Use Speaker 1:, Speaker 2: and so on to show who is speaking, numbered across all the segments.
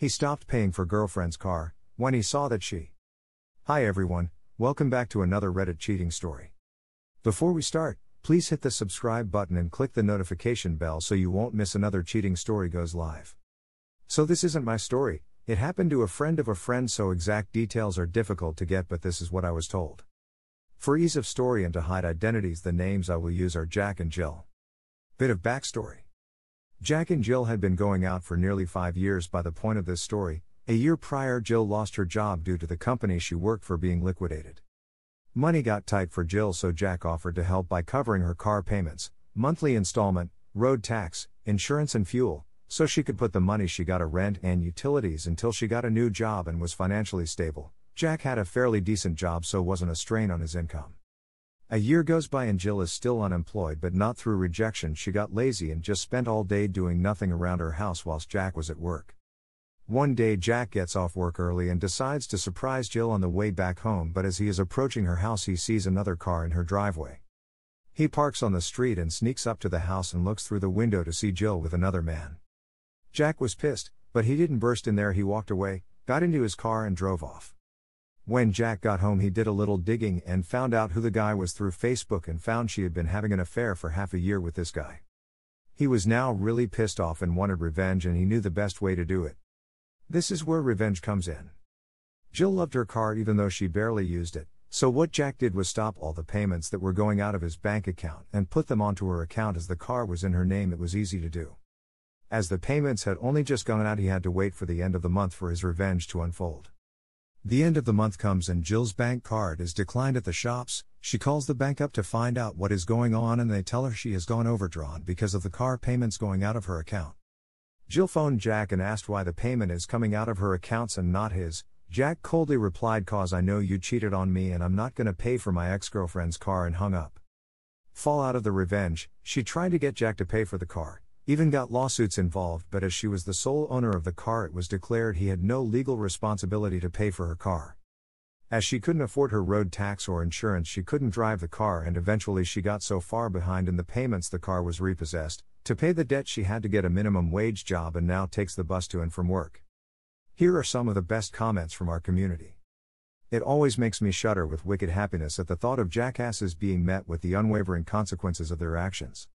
Speaker 1: He stopped paying for girlfriend's car when he saw that she. Hi everyone, welcome back to another Reddit cheating story. Before we start, please hit the subscribe button and click the notification bell so you won't miss another cheating story goes live. So this isn't my story, it happened to a friend of a friend, so exact details are difficult to get, but this is what I was told. For ease of story and to hide identities, the names I will use are Jack and Jill. Bit of backstory. Jack and Jill had been going out for nearly 5 years by the point of this story. A year prior, Jill lost her job due to the company she worked for being liquidated. Money got tight for Jill, so Jack offered to help by covering her car payments, monthly installment, road tax, insurance and fuel, so she could put the money she got a rent and utilities until she got a new job and was financially stable. Jack had a fairly decent job, so wasn't a strain on his income. A year goes by and Jill is still unemployed, but not through rejection. She got lazy and just spent all day doing nothing around her house whilst Jack was at work. One day Jack gets off work early and decides to surprise Jill on the way back home, but as he is approaching her house he sees another car in her driveway. He parks on the street and sneaks up to the house and looks through the window to see Jill with another man. Jack was pissed, but he didn't burst in there. He walked away, got into his car and drove off. When Jack got home he did a little digging and found out who the guy was through Facebook and found she had been having an affair for half a year with this guy. He was now really pissed off and wanted revenge, and he knew the best way to do it. This is where revenge comes in. Jill loved her car even though she barely used it, so what Jack did was stop all the payments that were going out of his bank account and put them onto her account. As the car was in her name, it was easy to do. As the payments had only just gone out, he had to wait for the end of the month for his revenge to unfold. The end of the month comes and Jill's bank card is declined at the shops. She calls the bank up to find out what is going on, and they tell her she has gone overdrawn because of the car payments going out of her account. Jill phoned Jack and asked why the payment is coming out of her accounts and not his. Jack coldly replied, "'Cause I know you cheated on me and I'm not gonna pay for my ex-girlfriend's car," and hung up. Fall out of the revenge, she tried to get Jack to pay for the car. Even got lawsuits involved, but as she was the sole owner of the car it was declared he had no legal responsibility to pay for her car. As she couldn't afford her road tax or insurance, she couldn't drive the car, and eventually she got so far behind in the payments the car was repossessed. To pay the debt she had to get a minimum wage job and now takes the bus to and from work. Here are some of the best comments from our community. It always makes me shudder with wicked happiness at the thought of jackasses being met with the unwavering consequences of their actions.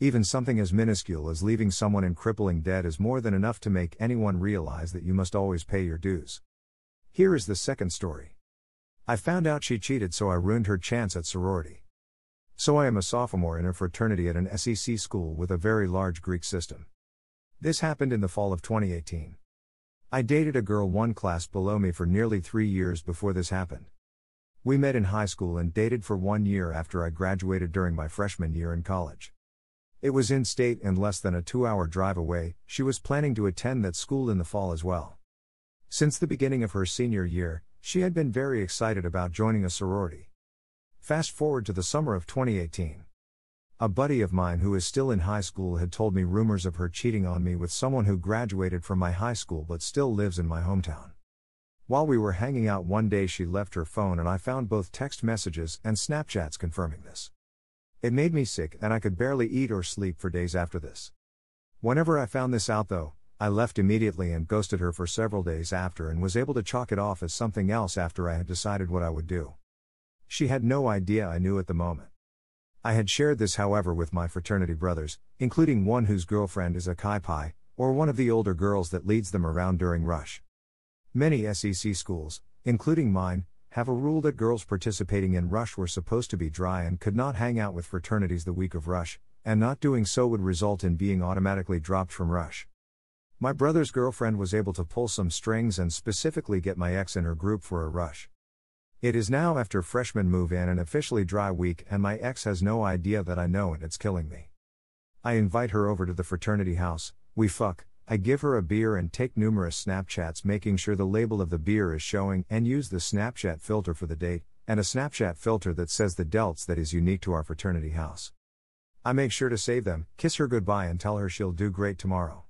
Speaker 1: Even something as minuscule as leaving someone in crippling debt is more than enough to make anyone realize that you must always pay your dues. Here is the second story. I found out she cheated, so I ruined her chance at sorority. So I am a sophomore in a fraternity at an SEC school with a very large Greek system. This happened in the fall of 2018. I dated a girl one class below me for nearly 3 years before this happened. We met in high school and dated for 1 year after I graduated during my freshman year in college. It was in state and less than a 2-hour drive away. She was planning to attend that school in the fall as well. Since the beginning of her senior year, she had been very excited about joining a sorority. Fast forward to the summer of 2018. A buddy of mine who is still in high school had told me rumors of her cheating on me with someone who graduated from my high school but still lives in my hometown. While we were hanging out one day, she left her phone and I found both text messages and Snapchats confirming this. It made me sick and I could barely eat or sleep for days after this. Whenever I found this out though, I left immediately and ghosted her for several days after, and was able to chalk it off as something else after I had decided what I would do. She had no idea I knew at the moment. I had shared this, however, with my fraternity brothers, including one whose girlfriend is a Chi Pi, or one of the older girls that leads them around during rush. Many SEC schools, including mine, have a rule that girls participating in rush were supposed to be dry and could not hang out with fraternities the week of rush, and not doing so would result in being automatically dropped from rush. My brother's girlfriend was able to pull some strings and specifically get my ex in her group for a rush. It is now after freshman move-in and officially dry week, and my ex has no idea that I know, and it's killing me. I invite her over to the fraternity house, we fuck, I give her a beer and take numerous Snapchats making sure the label of the beer is showing, and use the Snapchat filter for the date, and a Snapchat filter that says the delts that is unique to our fraternity house. I make sure to save them, kiss her goodbye and tell her she'll do great tomorrow.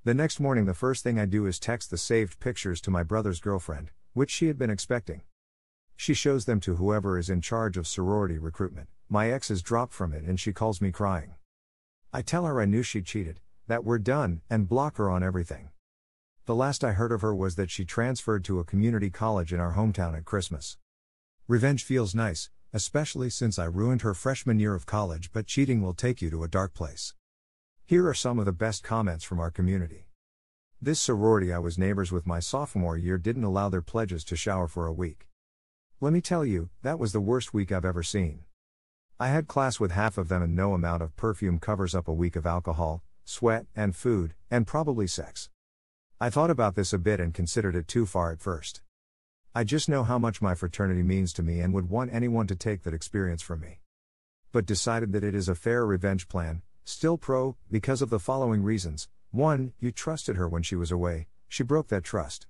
Speaker 1: The next morning the first thing I do is text the saved pictures to my brother's girlfriend, which she had been expecting. She shows them to whoever is in charge of sorority recruitment. My ex is dropped from it and she calls me crying. I tell her I knew she cheated, that we're done, and block her on everything. The last I heard of her was that she transferred to a community college in our hometown at Christmas. Revenge feels nice, especially since I ruined her freshman year of college, but cheating will take you to a dark place. Here are some of the best comments from our community. This sorority I was neighbors with my sophomore year didn't allow their pledges to shower for a week. Let me tell you, that was the worst week I've ever seen. I had class with half of them and no amount of perfume covers up a week of alcohol, sweat, and food, and probably sex. I thought about this a bit and considered it too far at first. I just know how much my fraternity means to me and would want anyone to take that experience from me. But decided that it is a fair revenge plan, still pro, because of the following reasons. 1. You trusted her when she was away, she broke that trust.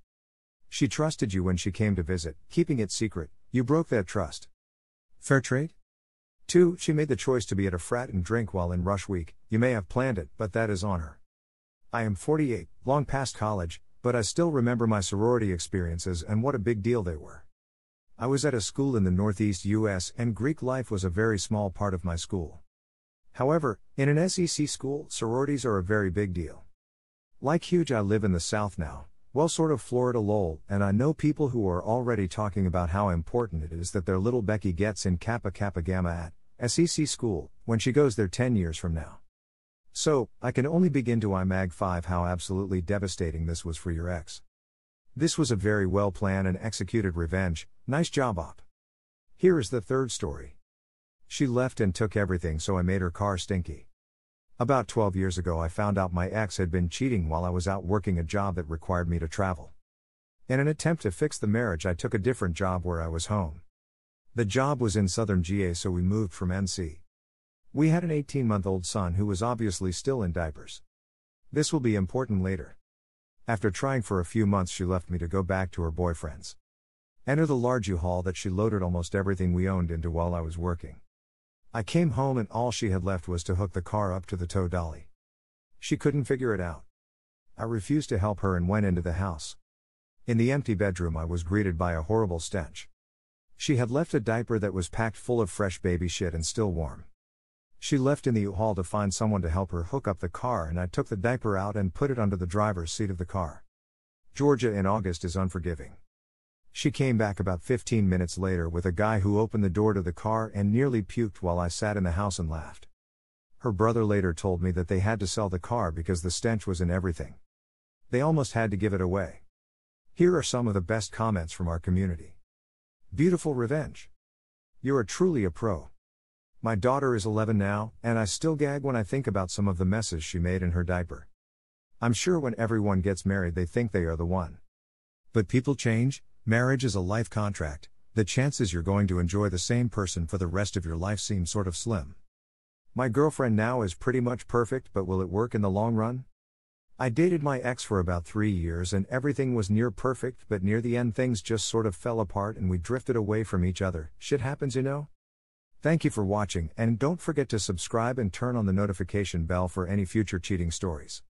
Speaker 1: She trusted you when she came to visit, keeping it secret, you broke that trust. Fair trade? 2. She made the choice to be at a frat and drink while in rush week, you may have planned it, but that is on her. I am 48, long past college, but I still remember my sorority experiences and what a big deal they were. I was at a school in the Northeast US and Greek life was a very small part of my school. However, in an SEC school, sororities are a very big deal. Like huge, I live in the South now, well sort of Florida lol, and I know people who are already talking about how important it is that their little Becky gets in Kappa Kappa Gamma at SEC school, when she goes there 10 years from now. So, I can only begin to imag 5 how absolutely devastating this was for your ex. This was a very well planned and executed revenge, nice job op. Here is the third story. She left and took everything, so I made her car stinky. About 12 years ago I found out my ex had been cheating while I was out working a job that required me to travel. In an attempt to fix the marriage I took a different job where I was home. The job was in southern GA, so we moved from NC. We had an 18-month-old son who was obviously still in diapers. This will be important later. After trying for a few months she left me to go back to her boyfriend's. Enter the large U-Haul that she loaded almost everything we owned into while I was working. I came home and all she had left was to hook the car up to the tow dolly. She couldn't figure it out. I refused to help her and went into the house. In the empty bedroom I was greeted by a horrible stench. She had left a diaper that was packed full of fresh baby shit and still warm. She left in the U-Haul to find someone to help her hook up the car, and I took the diaper out and put it under the driver's seat of the car. Georgia in August is unforgiving. She came back about 15 minutes later with a guy who opened the door to the car and nearly puked while I sat in the house and laughed. Her brother later told me that they had to sell the car because the stench was in everything. They almost had to give it away. Here are some of the best comments from our community. Beautiful revenge. You are truly a pro. My daughter is 11 now, and I still gag when I think about some of the messes she made in her diaper. I'm sure when everyone gets married they think they are the one. But people change, marriage is a life contract, the chances you're going to enjoy the same person for the rest of your life seem sort of slim. My girlfriend now is pretty much perfect, but will it work in the long run? I dated my ex for about 3 years and everything was near perfect, but near the end things just sort of fell apart and we drifted away from each other. Shit happens, you know? Thank you for watching, and don't forget to subscribe and turn on the notification bell for any future cheating stories.